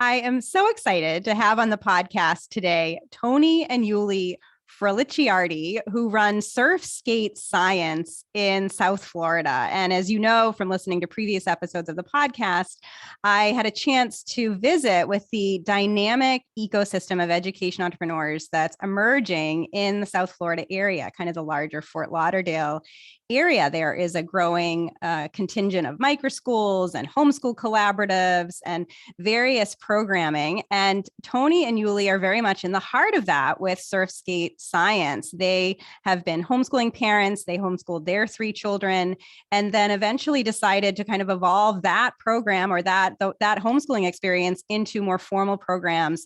I am so excited to have on the podcast today Toni and Yuli Frallicciardi, who run Surf Skate Science in South Florida. And as you know from listening to previous episodes of the podcast, I had a chance to visit with the dynamic ecosystem of education entrepreneurs that's emerging in the South Florida area, kind of the larger Fort Lauderdale area. There is a growing contingent of microschools and homeschool collaboratives and various programming. And Toni and Yuli are very much in the heart of that with Surf Skate Science. They have been homeschooling parents. They homeschooled their 3 children and then eventually decided to kind of evolve that program or that homeschooling experience into more formal programs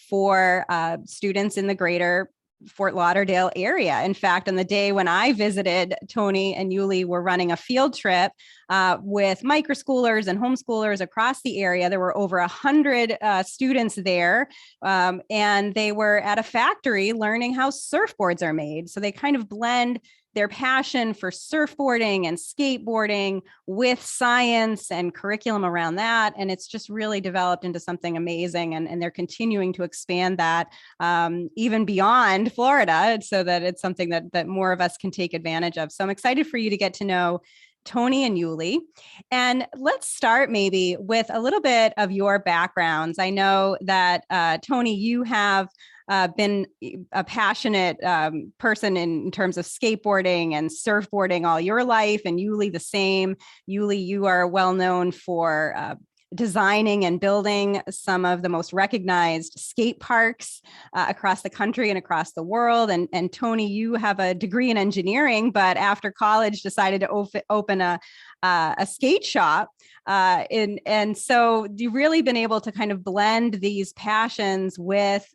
for students in the greater Fort Lauderdale area. In fact, on the day when I visited, Toni and Yuli were running a field trip with microschoolers and homeschoolers across the area. There were over 100 students there, and they were at a factory learning how surfboards are made. So they kind of blend their passion for surfboarding and skateboarding with science and curriculum around that. And it's just really developed into something amazing. And they're continuing to expand that even beyond Florida so that it's something that more of us can take advantage of. So I'm excited for you to get to know Toni and Yuli. And let's start maybe with a little bit of your backgrounds. I know that Toni, you have been a passionate person in terms of skateboarding and surfboarding all your life, and Yuli the same. Yuli, you are well known for designing and building some of the most recognized skate parks across the country and across the world. And Toni, you have a degree in engineering, but after college decided to open a skate shop. And so you've really been able to kind of blend these passions with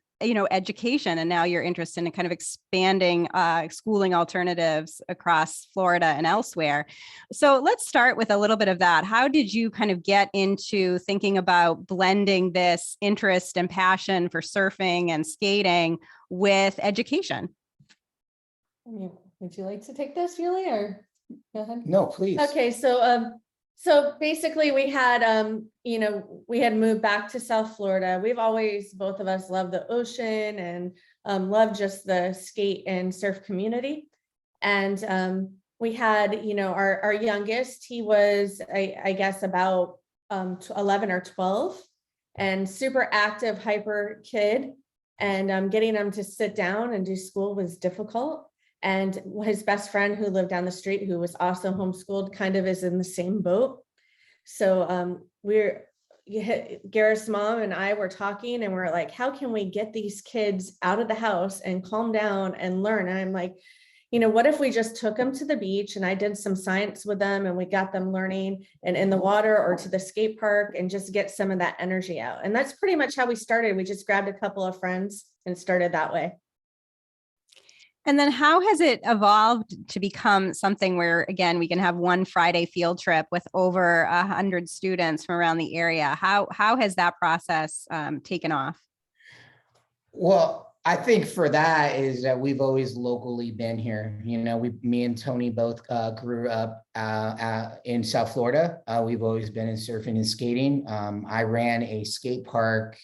education. And now you're interested in kind of expanding schooling alternatives across Florida and elsewhere. So let's start with a little bit of that. How did you kind of get into thinking about blending this interest and passion for surfing and skating with education? Would you like to take this, Yuli, or go ahead? No, please. Okay, so basically we had, we had moved back to South Florida. We've always, both of us, loved the ocean and loved just the skate and surf community. And we had, our youngest, he was, I guess, about 11 or 12 and super active, hyper kid. And getting him to sit down and do school was difficult. And his best friend who lived down the street, who was also homeschooled, kind of is in the same boat. So Garrett's mom and I were talking and we're like, how can we get these kids out of the house and calm down and learn? And I'm like, what if we just took them to the beach and I did some science with them and we got them learning and in the water or to the skate park and just get some of that energy out. And that's pretty much how we started. We just grabbed a couple of friends and started that way. And then how has it evolved to become something where, again, we can have one Friday field trip with over 100 students from around the area? How has that process taken off? Well, I think for that is that we've always locally been here. Me and Toni both grew up in South Florida. We've always been in surfing and skating. I ran a skate park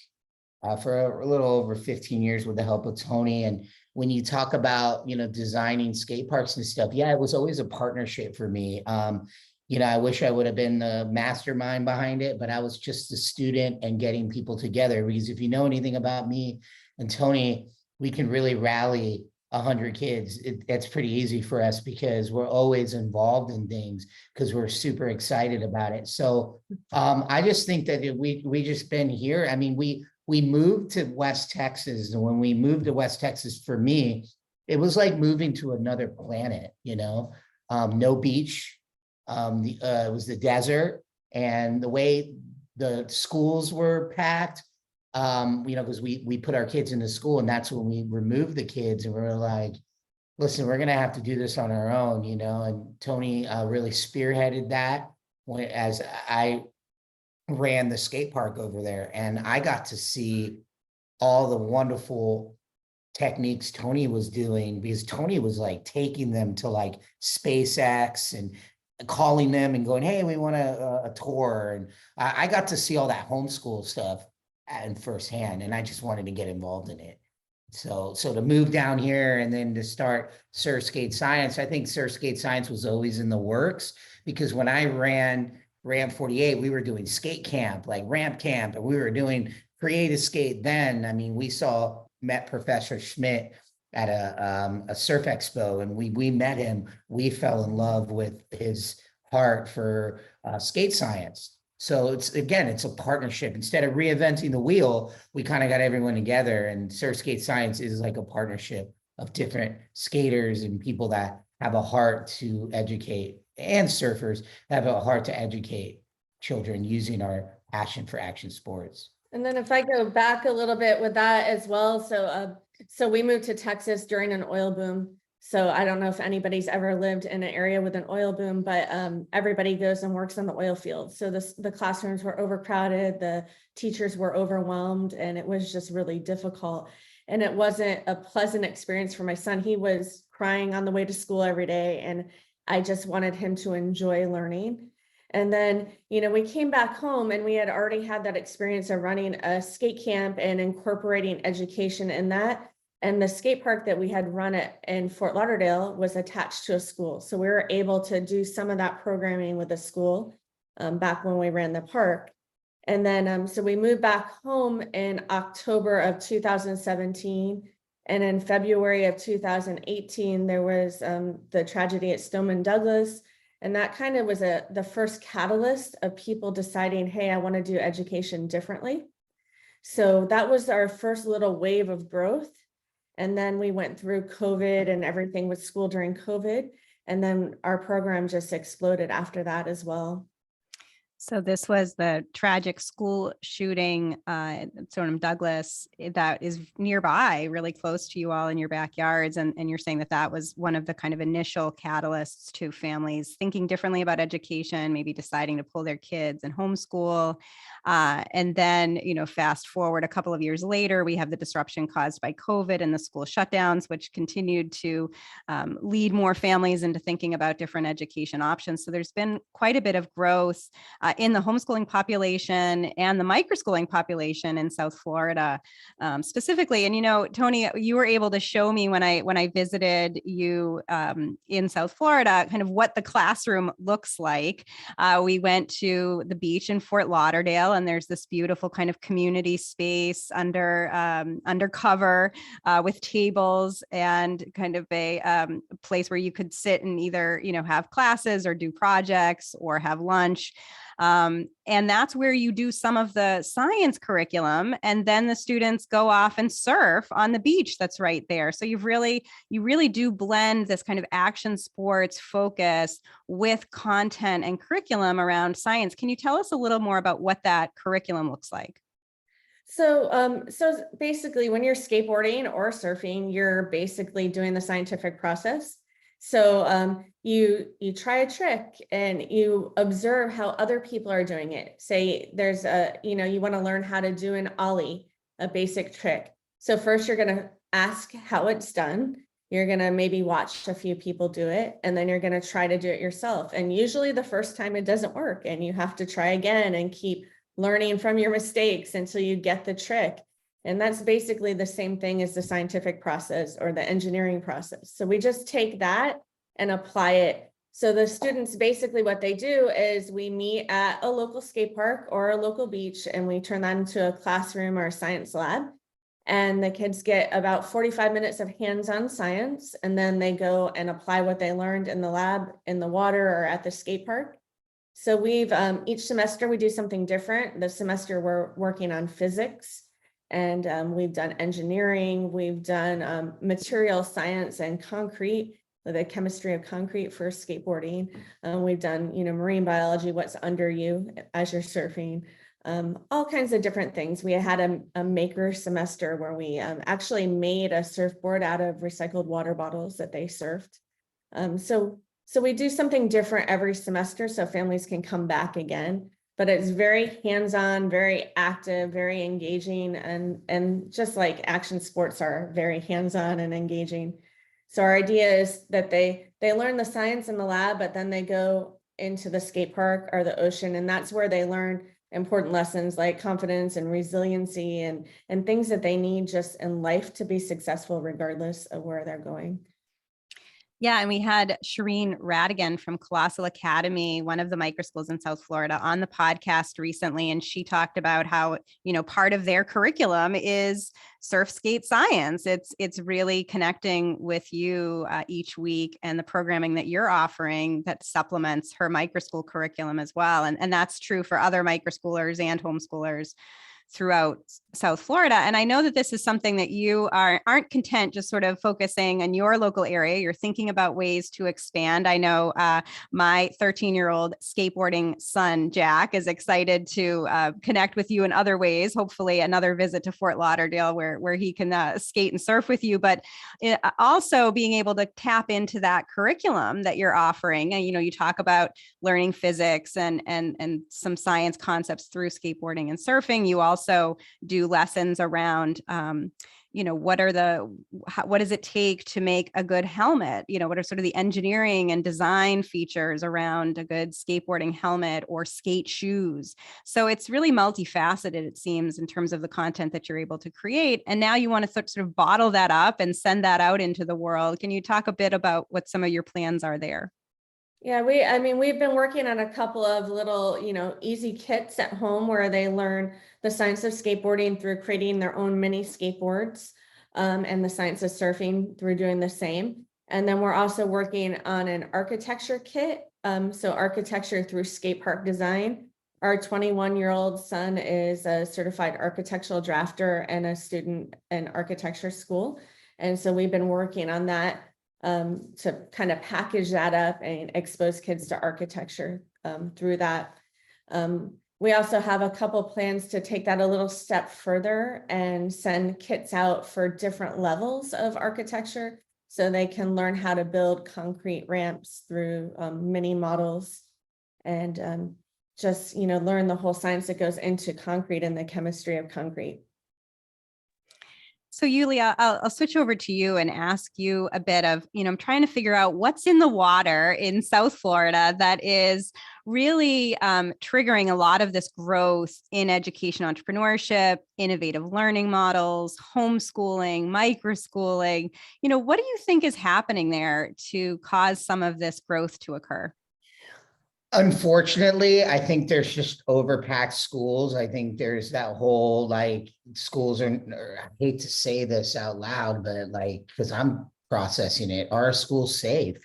for a little over 15 years with the help of Toni. And when you talk about, designing skate parks and stuff, yeah, it was always a partnership for me. I wish I would have been the mastermind behind it, but I was just a student and getting people together. Because if you know anything about me and Toni, we can really rally 100 kids. It's pretty easy for us because we're always involved in things because we're super excited about it. So I just think that we just been here. I mean, we moved to West Texas. And when we moved to West Texas, for me, it was like moving to another planet, no beach. It was the desert, and the way the schools were packed, because we put our kids into school, and that's when we removed the kids and we were like, listen, we're going to have to do this on our own, and Toni really spearheaded that as I ran the skate park over there, and I got to see all the wonderful techniques Toni was doing, because Toni was like taking them to like SpaceX and calling them and going, hey, we want a tour. And I got to see all that homeschool stuff. and firsthand, and I just wanted to get involved in it. So to move down here and then to start Surf Skate Science, I think Surf Skate Science was always in the works, because when I ran Ramp 48, we were doing skate camp, like ramp camp, and we were doing creative skate then. I mean, met Professor Schmidt at a surf expo, and we met him. We fell in love with his heart for skate science. So it's a partnership. Instead of reinventing the wheel, we kind of got everyone together, and Surf Skate Science is like a partnership of different skaters and people that have a heart to educate, and surfers that have a heart to educate children using our passion for action sports. And then if I go back a little bit with that as well, so we moved to Texas during an oil boom. So I don't know if anybody's ever lived in an area with an oil boom, but everybody goes and works on the oil field. So the classrooms were overcrowded, the teachers were overwhelmed, and it was just really difficult. And it wasn't a pleasant experience for my son. He was crying on the way to school every day, and I just wanted him to enjoy learning. And then, we came back home, and we had already had that experience of running a skate camp and incorporating education in that. And the skate park that we had run in Fort Lauderdale was attached to a school. So we were able to do some of that programming with the school back when we ran the park. And then, so we moved back home in October of 2017. And in February of 2018, there was the tragedy at Stoneman Douglas. And that kind of was the first catalyst of people deciding, hey, I want to do education differently. So that was our first little wave of growth. And then we went through COVID and everything with school during COVID. And then our program just exploded after that as well. So this was the tragic school shooting at Stoneman Douglas that is nearby, really close to you all in your backyards. And you're saying that was one of the kind of initial catalysts to families thinking differently about education, maybe deciding to pull their kids and homeschool. And then, fast forward a couple of years later, we have the disruption caused by COVID and the school shutdowns, which continued to lead more families into thinking about different education options. So there's been quite a bit of growth in the homeschooling population and the microschooling population in South Florida, specifically. And Toni, you were able to show me when I visited you in South Florida, kind of what the classroom looks like. We went to the beach in Fort Lauderdale, and there's this beautiful kind of community space undercover with tables and kind of a place where you could sit and either have classes or do projects or have lunch. And that's where you do some of the science curriculum, and then the students go off and surf on the beach that's right there. So you really do blend this kind of action sports focus with content and curriculum around science. Can you tell us a little more about what that curriculum looks like? So basically, when you're skateboarding or surfing, you're basically doing the scientific process. So you try a trick and you observe how other people are doing it. Say there's you want to learn how to do an ollie, a basic trick. So first you're going to ask how it's done. You're going to maybe watch a few people do it, and then you're going to try to do it yourself. And usually the first time it doesn't work, and you have to try again and keep learning from your mistakes until you get the trick. And that's basically the same thing as the scientific process or the engineering process. So we just take that and apply it. So the students, basically what they do is we meet at a local skate park or a local beach, and we turn that into a classroom or a science lab. And the kids get about 45 minutes of hands-on science, and then they go and apply what they learned in the lab, in the water, or at the skate park. So we've, each semester we do something different. This semester we're working on physics, and we've done engineering, we've done material science and concrete, the chemistry of concrete for skateboarding. We've done, marine biology, what's under you as you're surfing, all kinds of different things. We had a maker semester where we actually made a surfboard out of recycled water bottles that they surfed. So we do something different every semester so families can come back again, but it's very hands-on, very active, very engaging, and just like action sports are very hands-on and engaging. So our idea is that they learn the science in the lab, but then they go into the skate park or the ocean, and that's where they learn important lessons like confidence and resiliency and things that they need just in life to be successful regardless of where they're going. Yeah, and we had Shireen Radigan from Colossal Academy, one of the microschools in South Florida, on the podcast recently, and she talked about how, part of their curriculum is surf skate science. It's really connecting with you each week, and the programming that you're offering that supplements her microschool curriculum as well. And that's true for other microschoolers and homeschoolers throughout South Florida. And I know that this is something that you aren't content just sort of focusing on your local area. You're thinking about ways to expand. I know my 13-year-old skateboarding son, Jack, is excited to connect with you in other ways, hopefully another visit to Fort Lauderdale where he can skate and surf with you, but also being able to tap into that curriculum that you're offering. And, you talk about learning physics and some science concepts through skateboarding and surfing. You also do lessons around, what does it take to make a good helmet? What are sort of the engineering and design features around a good skateboarding helmet or skate shoes? So it's really multifaceted, it seems, in terms of the content that you're able to create. And now you want to sort of bottle that up and send that out into the world. Can you talk a bit about what some of your plans are there? Yeah, we've been working on a couple of little, easy kits at home where they learn the science of skateboarding through creating their own mini skateboards, and the science of surfing through doing the same. And then we're also working on an architecture kit. So architecture through skate park design. Our 21-year-old son is a certified architectural drafter and a student in architecture school. And so we've been working on that to kind of package that up and expose kids to architecture through that. We also have a couple plans to take that a little step further and send kits out for different levels of architecture so they can learn how to build concrete ramps through mini models and just, learn the whole science that goes into concrete and the chemistry of concrete. So Yulia, I'll switch over to you and ask you a bit of, I'm trying to figure out what's in the water in South Florida that is really triggering a lot of this growth in education, entrepreneurship, innovative learning models, homeschooling, microschooling. What do you think is happening there to cause some of this growth to occur? Unfortunately, I think there's just overpacked schools. I think there's that whole schools I hate to say this out loud, but because I'm processing it, are schools safe?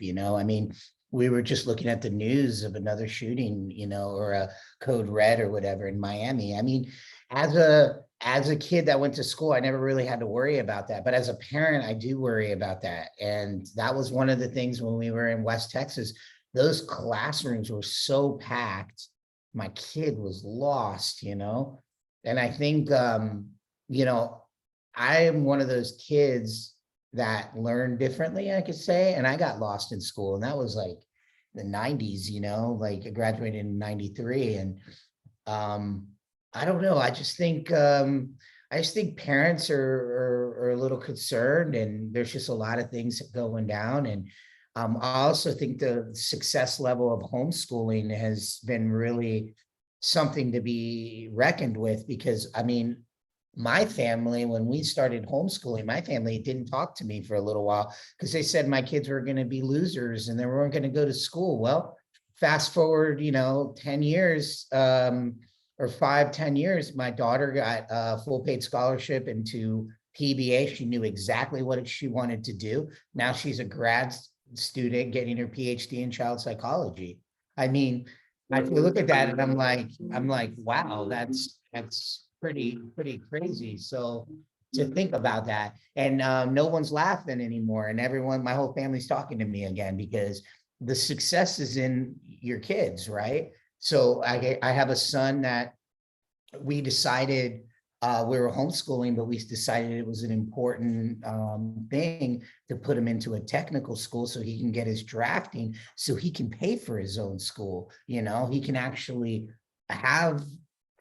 We were just looking at the news of another shooting, or a code red or whatever in Miami. As a kid that went to school, I never really had to worry about that. But as a parent, I do worry about that. And that was one of the things when we were in West Texas. Those classrooms were so packed, my kid was lost, and I think, I am one of those kids that learn differently, I could say, and I got lost in school, and that was the 90s, I graduated in 93, and I don't know, I just think parents are a little concerned, and there's just a lot of things going down, and I also think the success level of homeschooling has been really something to be reckoned with because, my family, when we started homeschooling, my family didn't talk to me for a little while because they said my kids were going to be losers and they weren't going to go to school. Well, fast forward, 10 years or 5-10 years, my daughter got a full paid scholarship into PBA. She knew exactly what she wanted to do. Now she's a grad student getting her PhD in child psychology. I look at that and I'm like, wow, that's pretty crazy. So to think about that, and no one's laughing anymore, and my whole family's talking to me again because the success is in your kids, right? So I have a son that we decided we were homeschooling, but we decided it was an important thing to put him into a technical school so he can get his drafting, so he can pay for his own school. He can actually have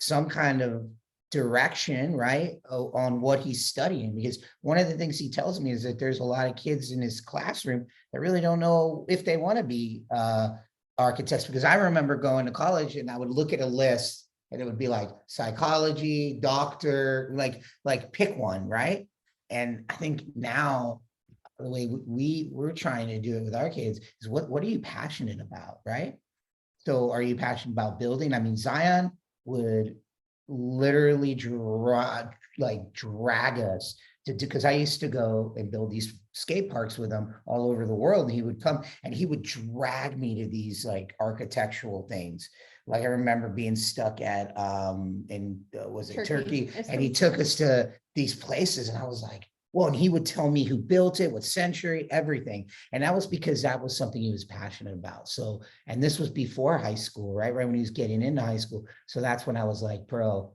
some kind of direction, right, on what he's studying. Because one of the things he tells me is that there's a lot of kids in his classroom that really don't know if they want to be architects. Because I remember going to college and I would look at a list and it would be like psychology, doctor, like pick one, right? And I think now the way we're trying to do it with our kids is what are you passionate about, right? So are you passionate about building? I mean, Zion would literally drag us to do, because I used to go and build these skate parks with him all over the world. And he would come and he would drag me to these like architectural things. Like I remember being stuck at was it Turkey? And he took us to these places and I was like, well, and he would tell me who built it, what century, everything. And that was because that was something he was passionate about. So, and this was before high school, right? Right when he was getting into high school. So that's when I was like, bro,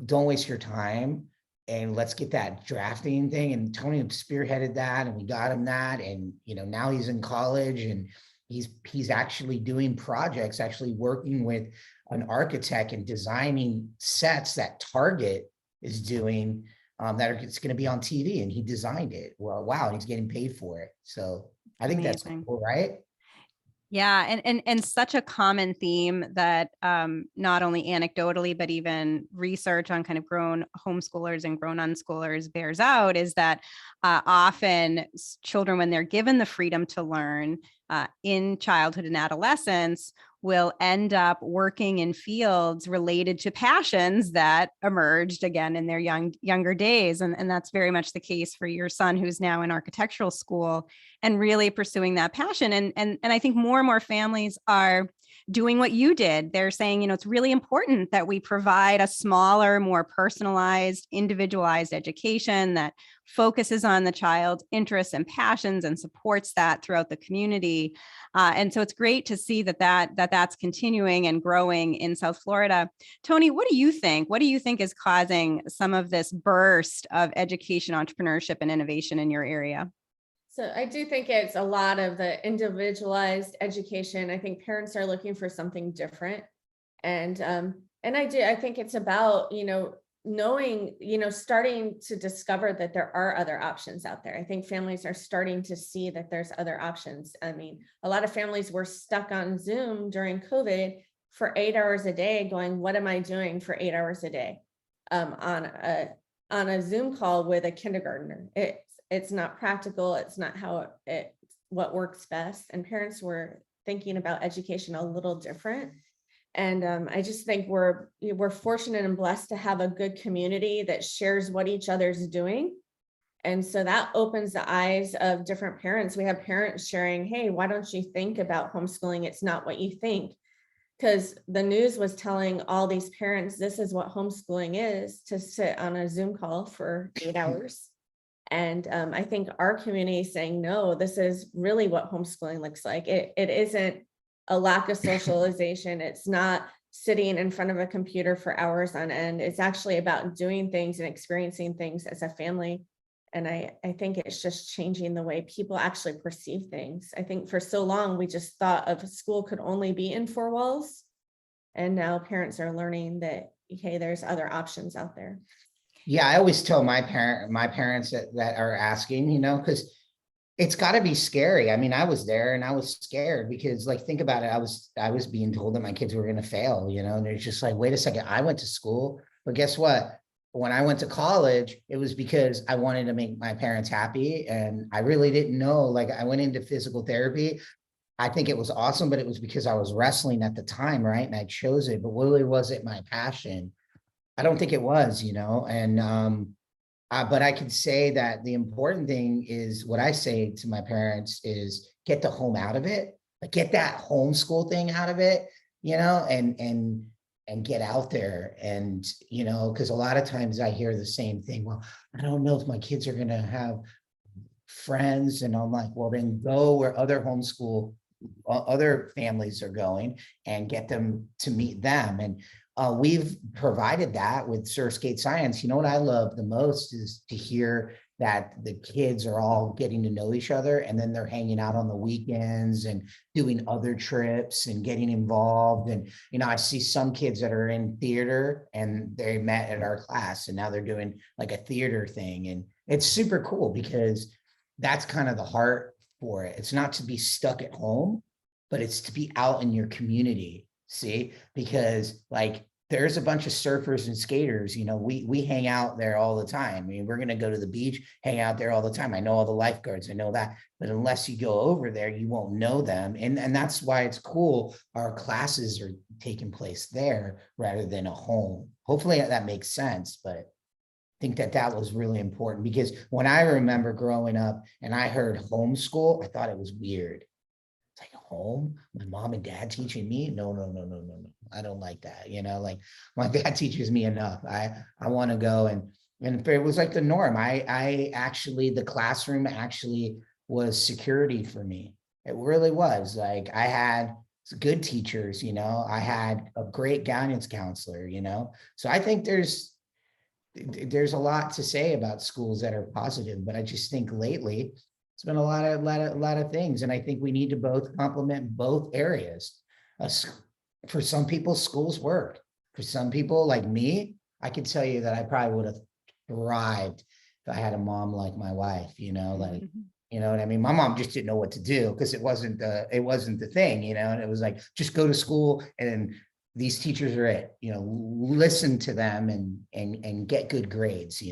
don't waste your time and let's get that drafting thing. And Toni spearheaded that and we got him that. And, you know, now he's in college and he's actually doing projects, actually working with an architect and designing sets that Target is doing. It's going to be on TV, and he designed it. Well, wow, and he's getting paid for it. So I think that's cool, right? Yeah, and such a common theme that not only anecdotally, but even research on kind of grown homeschoolers and grown unschoolers bears out is that often children, when they're given the freedom to learn in childhood and adolescence, will end up working in fields related to passions that emerged again in their younger days. And that's very much the case for your son, who's now in architectural school and really pursuing that passion. And I think more and more families are doing what you did. They're saying, you know, it's really important that we provide a smaller, more personalized, individualized education that focuses on the child's interests and passions and supports that throughout the community. And so it's great to see that's continuing and growing in South Florida. Toni, what do you think? What do you think is causing some of this burst of education, entrepreneurship, and innovation in your area? So I do think it's a lot of the individualized education. I think parents are looking for something different. And I think it's about, you know, knowing, you know, starting to discover that there are other options out there. I think families are starting to see that there's other options. I mean, a lot of families were stuck on Zoom during COVID for 8 hours a day going, what am I doing for 8 hours a day on a Zoom call with a kindergartner? It's not practical. It's not what works best. And parents were thinking about education a little different. And I just think we're fortunate and blessed to have a good community that shares what each other's doing. And so that opens the eyes of different parents. We have parents sharing, hey, why don't you think about homeschooling? It's not what you think. Because the news was telling all these parents, this is what homeschooling is, to sit on a Zoom call for 8 hours. And I think our community is saying, no, this is really what homeschooling looks like. It isn't a lack of socialization. It's not sitting in front of a computer for hours on end. It's actually about doing things and experiencing things as a family. And I think it's just changing the way people actually perceive things. I think for so long, we just thought of school could only be in 4 walls. And now parents are learning that, okay, there's other options out there. Yeah, I always tell my parents that are asking, you know, because it's got to be scary. I mean, I was there and I was scared because, like, think about it. I was being told that my kids were going to fail, you know, and they're just like, wait a second, I went to school, but guess what? When I went to college, it was because I wanted to make my parents happy. And I really didn't know, like, I went into physical therapy. I think it was awesome, but it was because I was wrestling at the time, right? And I chose it, but really, was it my passion? I don't think it was, you know, and but I could say that the important thing is what I say to my parents is get the home out of it, like get that homeschool thing out of it, you know, and get out there. And, you know, because a lot of times I hear the same thing. Well, I don't know if my kids are going to have friends. And I'm like, well, then go where other families are going and get them to meet them. And we've provided that with Surf Skate Science. You know what I love the most is to hear that the kids are all getting to know each other, and then they're hanging out on the weekends and doing other trips and getting involved. And, you know, I see some kids that are in theater and they met at our class and now they're doing like a theater thing. And it's super cool because that's kind of the heart for it. It's not to be stuck at home, but it's to be out in your community. See, because like there's a bunch of surfers and skaters, we hang out there all the time. I mean, we're going to go to the beach, hang out there all the time. I know all the lifeguards, I know that, but unless you go over there, you won't know them. And that's why it's cool. Our classes are taking place there rather than a home. Hopefully that makes sense, but I think that was really important, because when I remember growing up and I heard homeschool, I thought it was weird. It's like home, my mom and dad teaching me. No. I don't like that. Like my dad teaches me enough. I want to go and it was like the norm. I actually, the classroom actually was security for me. It really was. Like I had good teachers, I had a great guidance counselor, so I think there's a lot to say about schools that are positive, but I just think lately it's been a lot of things. And I think we need to both complement both areas. For some people, schools work. For some people like me, I can tell you that I probably would have thrived if I had a mom like my wife, like, you know what I mean? My mom just didn't know what to do because it wasn't the thing, and it was like, just go to school and these teachers are it, listen to them and get good grades,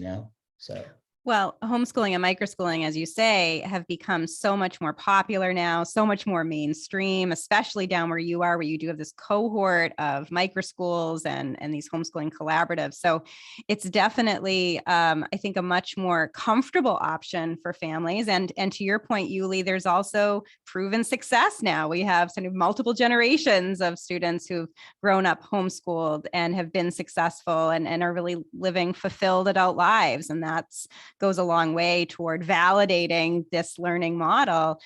so. Well, homeschooling and microschooling, as you say, have become so much more popular now, so much more mainstream, especially down where you are, where you do have this cohort of microschools and these homeschooling collaboratives. So it's definitely, I think, a much more comfortable option for families. And to your point, Yuli, there's also proven success now. We have sort of multiple generations of students who've grown up homeschooled and have been successful and are really living fulfilled adult lives. And that's goes a long way toward validating this learning model.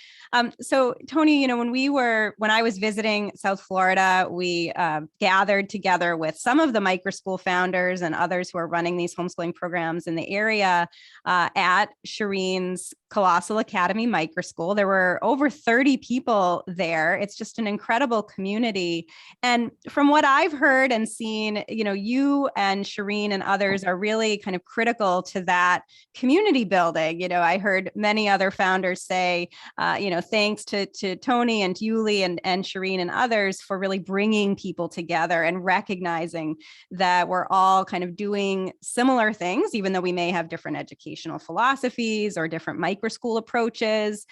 So Toni, when I was visiting South Florida, we gathered together with some of the microschool founders and others who are running these homeschooling programs in the area at Shireen's Colossal Academy Microschool. There were over 30 people there. It's just an incredible community. And from what I've heard and seen, you and Shireen and others are really kind of critical to that community building. I heard many other founders say, thanks to Toni and Yuli and Shireen and others for really bringing people together and recognizing that we're all kind of doing similar things, even though we may have different educational philosophies or different microschool approaches.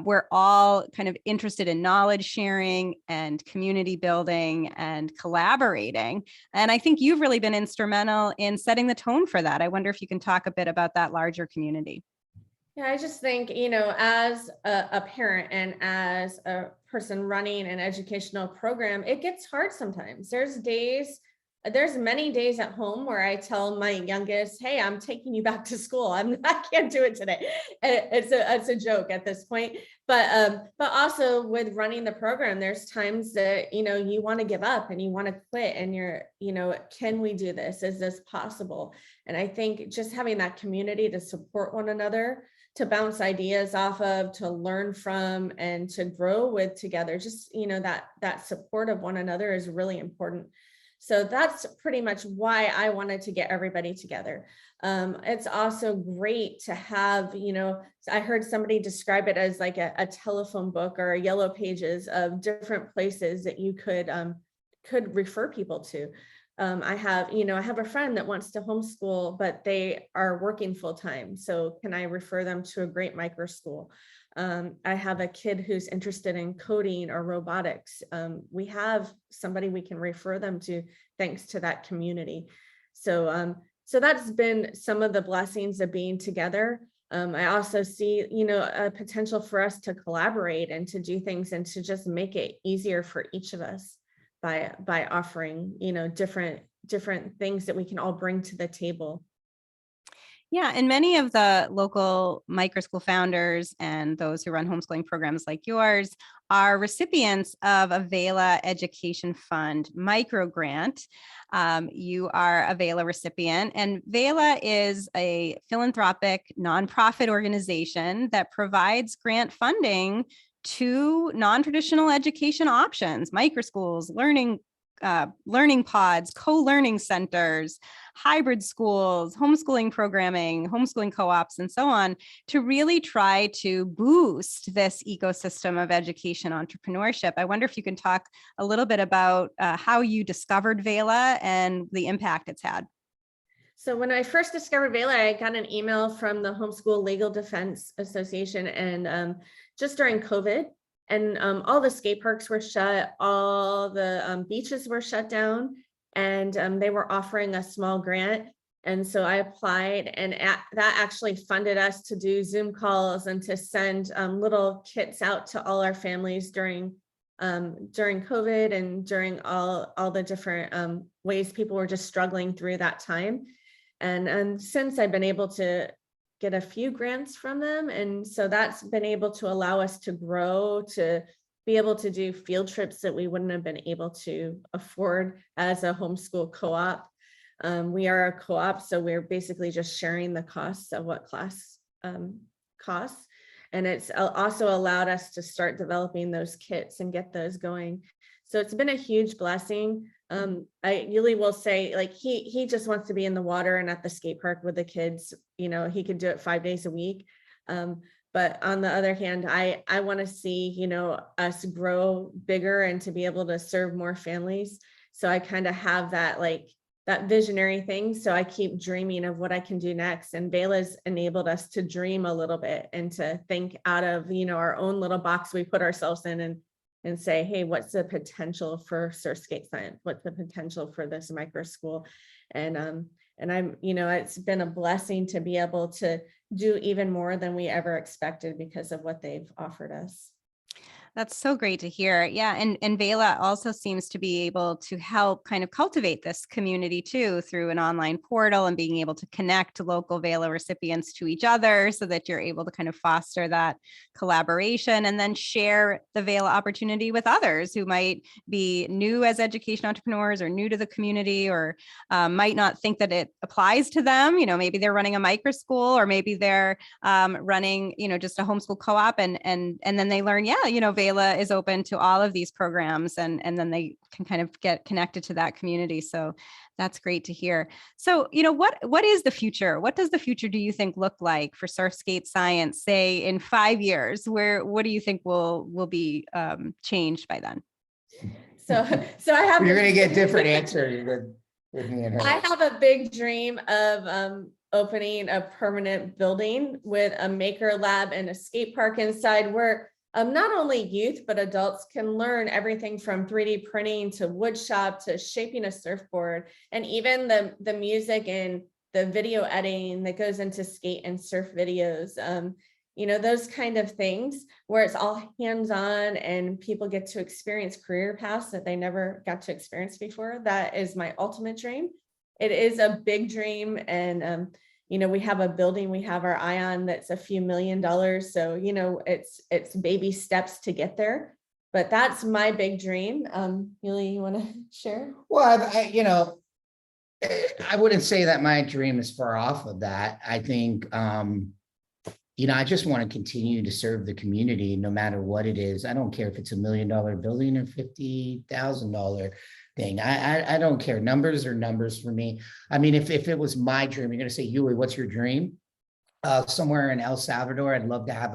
We're all kind of interested in knowledge sharing and community building and collaborating. And I think you've really been instrumental in setting the tone for that. I wonder if you can talk a bit about that larger community. Yeah, I just think, as a parent and as a person running an educational program, it gets hard sometimes. There's many days at home where I tell my youngest, hey, I'm taking you back to school. I can't do it today. It's a joke at this point. But also with running the program, there's times that, you want to give up and you want to quit and you're, can we do this? Is this possible? And I think just having that community to support one another, to bounce ideas off of, to learn from, and to grow with together, just, that support of one another is really important. So that's pretty much why I wanted to get everybody together. It's also great to have, I heard somebody describe it as like a telephone book or a yellow pages of different places that you could refer people to. I have a friend that wants to homeschool, but they are working full time. So can I refer them to a great micro school? I have a kid who's interested in coding or robotics. We have somebody we can refer them to thanks to that community. So that's been some of the blessings of being together. I also see, a potential for us to collaborate and to do things and to just make it easier for each of us by offering, different things that we can all bring to the table. Yeah, and many of the local microschool founders and those who run homeschooling programs like yours are recipients of a VELA Education Fund micro grant. You are a VELA recipient, and VELA is a philanthropic nonprofit organization that provides grant funding to non-traditional education options, microschools, learning learning pods, co-learning centers, hybrid schools, homeschooling programming, homeschooling co-ops, and so on, to really try to boost this ecosystem of education entrepreneurship. I wonder if you can talk a little bit about how you discovered Vela and the impact it's had. So when I first discovered Vela, I got an email from the Homeschool Legal Defense Association, and just during COVID, and all the skate parks were shut, all the beaches were shut down, and they were offering a small grant. And so I applied, and that actually funded us to do Zoom calls and to send little kits out to all our families during COVID and during all the different ways people were just struggling through that time. And since I've been able to get a few grants from them, and so that's been able to allow us to grow, to be able to do field trips that we wouldn't have been able to afford as a homeschool co-op. We are a co-op, so we're basically just sharing the costs of what class costs. And it's also allowed us to start developing those kits and get those going. So it's been a huge blessing. I really will say, like, he just wants to be in the water and at the skate park with the kids. You know, he could do it 5 days a week. But on the other hand, I want to see, you know, us grow bigger and to be able to serve more families. So I kind of have that, like, that visionary thing. So I keep dreaming of what I can do next. And Vela's enabled us to dream a little bit and to think out of, you know, our own little box we put ourselves in, and say, hey, what's the potential for surf skate science? What's the potential for this micro school? And I'm, you know, it's been a blessing to be able to do even more than we ever expected because of what they've offered us. That's so great to hear. Yeah. And Vela also seems to be able to help kind of cultivate this community too, through an online portal and being able to connect local Vela recipients to each other so that you're able to kind of foster that collaboration and then share the Vela opportunity with others who might be new as education entrepreneurs or new to the community, or might not think that it applies to them. You know, maybe they're running a micro school, or maybe they're running, you know, just a homeschool co-op, and then they learn, yeah, you know, Vela is open to all of these programs, and then they can kind of get connected to that community. So that's great to hear. So, you know, what is the future? What does the future, do you think, look like for surf skate science, say in 5 years? What do you think will be changed by then? So I have. You're going to get different answers with me and her. I have a big dream of opening a permanent building with a maker lab and a skate park inside, where not only youth, but adults can learn everything from 3D printing to wood shop to shaping a surfboard, and even the music and the video editing that goes into skate and surf videos. You know, those kind of things where it's all hands-on and people get to experience career paths that they never got to experience before. That is my ultimate dream. It is a big dream. And, you know, we have a building we have our eye on that's a few $1 million. So, you know, it's baby steps to get there, but that's my big dream. Yuli, you want to share? Well, you know, I wouldn't say that my dream is far off of that. I think, you know, I just want to continue to serve the community no matter what it is. I don't care if it's $1 million building or $50,000 thing. I don't care. Numbers are numbers for me. I mean, if it was my dream, you're going to say, Yuli, what's your dream? Somewhere in El Salvador, I'd love to have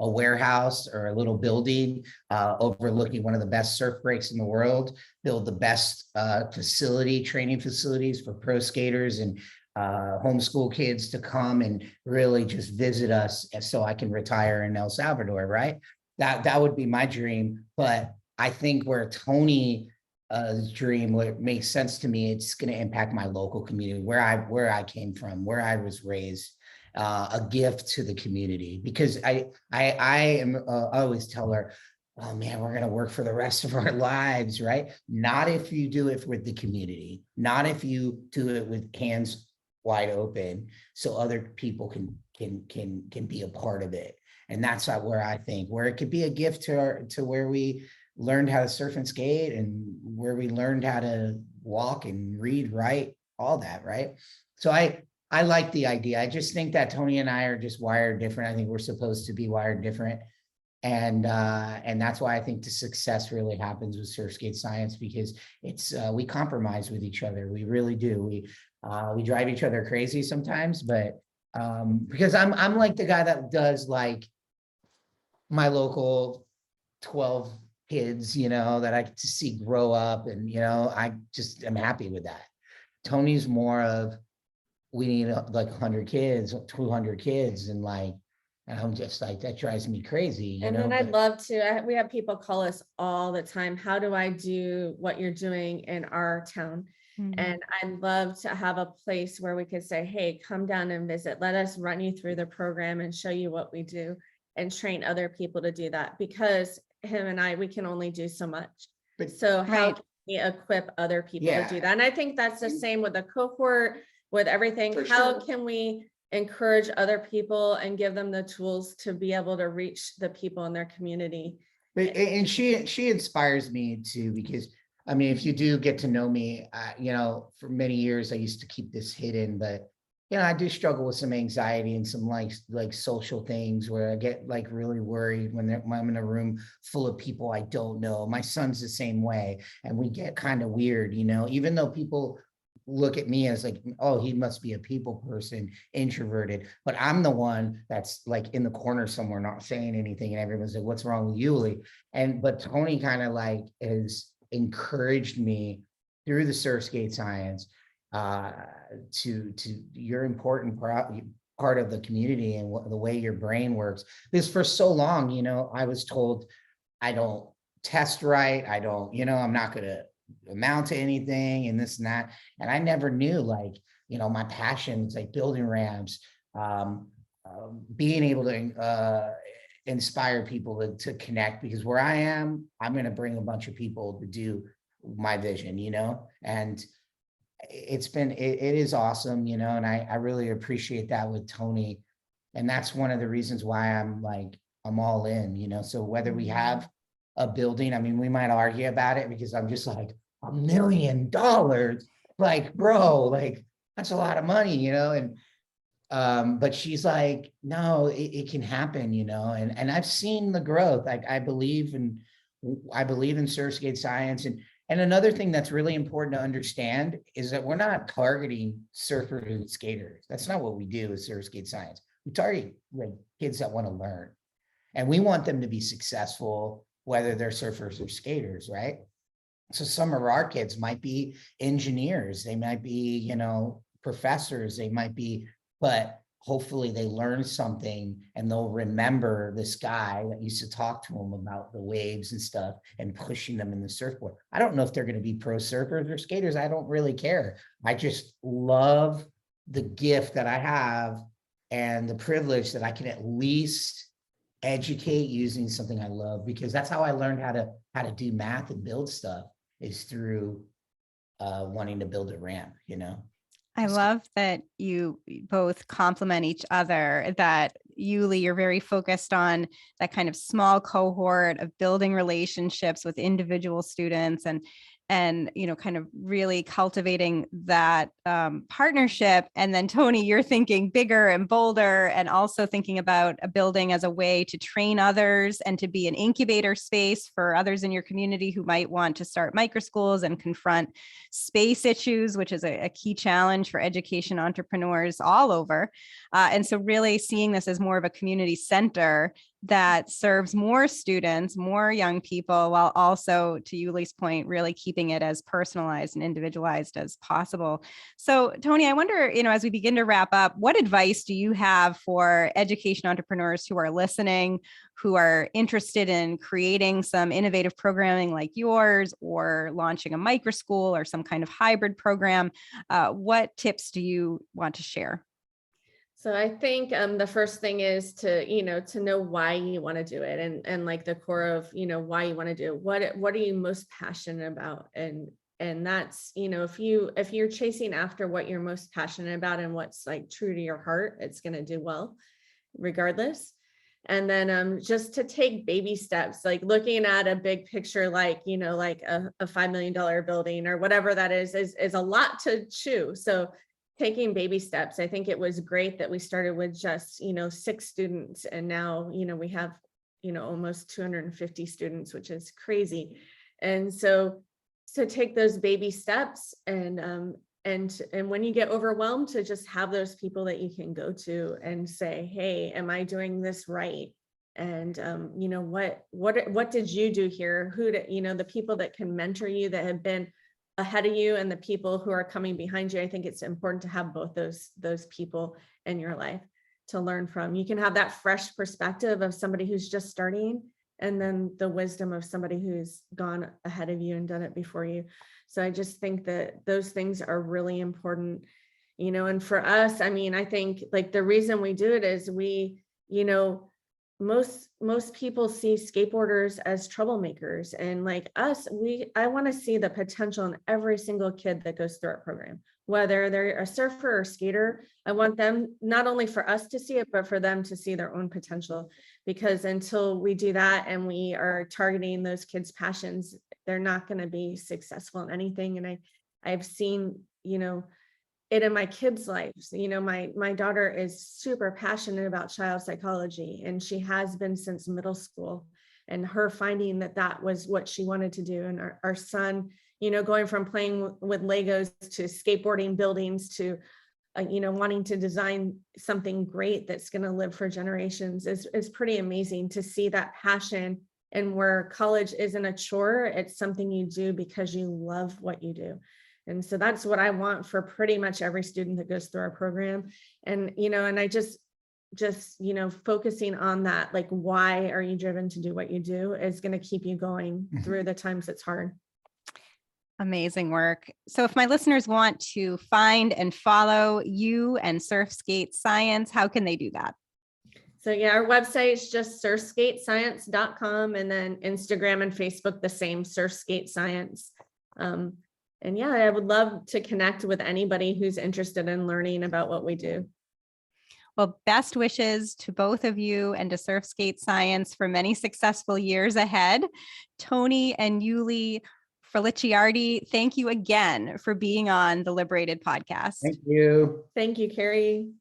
a warehouse or a little building overlooking one of the best surf breaks in the world, build the best training facilities for pro skaters and homeschool kids to come and really just visit us, so I can retire in El Salvador, right? That would be my dream. But I think where Toni dream, what makes sense to me, it's going to impact my local community, where I came from, where I was raised, a gift to the community. Because I always tell her, oh man, we're going to work for the rest of our lives, right? Not if you do it with the community, not if you do it with hands wide open, so other people can be a part of it. And that's where I think, where it could be a gift to where we learned how to surf and skate, and where we learned how to walk and read, write, all that, right? So I like the idea. I just think that Toni and I are just wired different. I think we're supposed to be wired different. And that's why I think the success really happens with Surf Skate Science, because it's we compromise with each other. We really do. We drive each other crazy sometimes, but because I'm like the guy that does like my local 12 kids, that I get to see grow up, and I just am happy with that. Tony's more of, we need like 100 kids, 200 kids, and I'm just like, that drives me crazy, And then I'd love to, we have people call us all the time. How do I do what you're doing in our town? And I'd love to have a place where we could say, hey, come down and visit. Let us run you through the program and show you what we do, and train other people to do that, because him and I, we can only do so much. So how can we equip other people to do that? And I think that's the same with the cohort, with everything. How can we encourage other people and give them the tools to be able to reach the people in their community? And she inspires me too, because I mean, if you do get to know me, for many years I used to keep this hidden, but I do struggle with some anxiety and some like social things where I get like really worried when I'm in a room full of people I don't know. My son's the same way, and we get kind of weird, even though people look at me as like, oh, he must be a people person, introverted, but I'm the one that's like in the corner somewhere not saying anything, and everyone's like, what's wrong with Yuli? But Toni kind of like has encouraged me through the Surf Skate Science to your important part of the community, and the way your brain works. Because for so long, I was told I don't test right, I don't, I'm not gonna amount to anything, and this and that. And I never knew, like, my passions, like building ramps, being able to inspire people to connect, because where I am, I'm going to bring a bunch of people to do my vision, and it is awesome, and I really appreciate that with Toni. And that's one of the reasons why I'm all in, so whether we have a building, I mean, we might argue about it, because I'm just like, $1 million, like, bro, like, that's a lot of money, and but she's like, no, it can happen, and I've seen the growth. I believe in Surf Skate Science. And another thing that's really important to understand is that we're not targeting surfers and skaters. That's not what we do with Surf Skate Science. We target like kids that want to learn, and we want them to be successful, whether they're surfers or skaters, right? So some of our kids might be engineers, they might be, professors, they might be, but hopefully they learn something, and they'll remember this guy that used to talk to them about the waves and stuff, and pushing them in the surfboard. I don't know if they're going to be pro surfers or skaters. I don't really care. I just love the gift that I have, and the privilege that I can at least educate using something I love, because that's how I learned how to do math and build stuff, is through wanting to build a ramp, I love that you both complement each other, that Yuli, you're very focused on that kind of small cohort of building relationships with individual students, and kind of really cultivating that partnership. And then Toni, you're thinking bigger and bolder, and also thinking about a building as a way to train others and to be an incubator space for others in your community who might want to start micro schools and confront space issues, which is a key challenge for education entrepreneurs all over. And so really seeing this as more of a community center that serves more students, more young people, while also, to Yuli's point, really keeping it as personalized and individualized as possible. So, Toni, I wonder, as we begin to wrap up, what advice do you have for education entrepreneurs who are listening, who are interested in creating some innovative programming like yours, or launching a micro school or some kind of hybrid program? What tips do you want to share? So I think the first thing is to know why you want to do it, and like the core of why you want to do it. What are you most passionate about? And that's if you're chasing after what you're most passionate about and what's like true to your heart, it's going to do well regardless. And then just to take baby steps, like looking at a big picture, like like a $5 million building or whatever that is a lot to chew. So taking baby steps. I think it was great that we started with just 6 students, and now we have almost 250 students, which is crazy. And so to take those baby steps and when you get overwhelmed, to just have those people that you can go to and say, hey, am I doing this right? And what did you do here? The people that can mentor you, that have been ahead of you, and the people who are coming behind you. I think it's important to have both those people in your life to learn from. You can have that fresh perspective of somebody who's just starting, and then the wisdom of somebody who's gone ahead of you and done it before you. So I just think that those things are really important, and for us, I mean, I think like the reason we do it is most people see skateboarders as troublemakers, and like us, I want to see the potential in every single kid that goes through our program, whether they're a surfer or skater. I want them, not only for us to see it, but for them to see their own potential, because until we do that and we are targeting those kids' passions, they're not going to be successful in anything. And I've seen, it in my kids' lives. My daughter is super passionate about child psychology, and she has been since middle school, and her finding that was what she wanted to do. And our son, going from playing with Legos to skateboarding buildings to, wanting to design something great that's going to live for generations is pretty amazing to see that passion. And where college isn't a chore, it's something you do because you love what you do. And so that's what I want for pretty much every student that goes through our program. And, and I just, focusing on that, like, why are you driven to do what you do, is going to keep you going through the times it's hard. Amazing work. So if my listeners want to find and follow you and Surf Skate Science, how can they do that? So yeah, our website is just surfskatescience.com, and then Instagram and Facebook, the same, Surf Skate Science. And yeah, I would love to connect with anybody who's interested in learning about what we do. Well, best wishes to both of you and to Surf Skate Science for many successful years ahead. Toni and Yuli Frallicciardi, thank you again for being on the Liberated podcast. Thank you. Thank you, Carrie.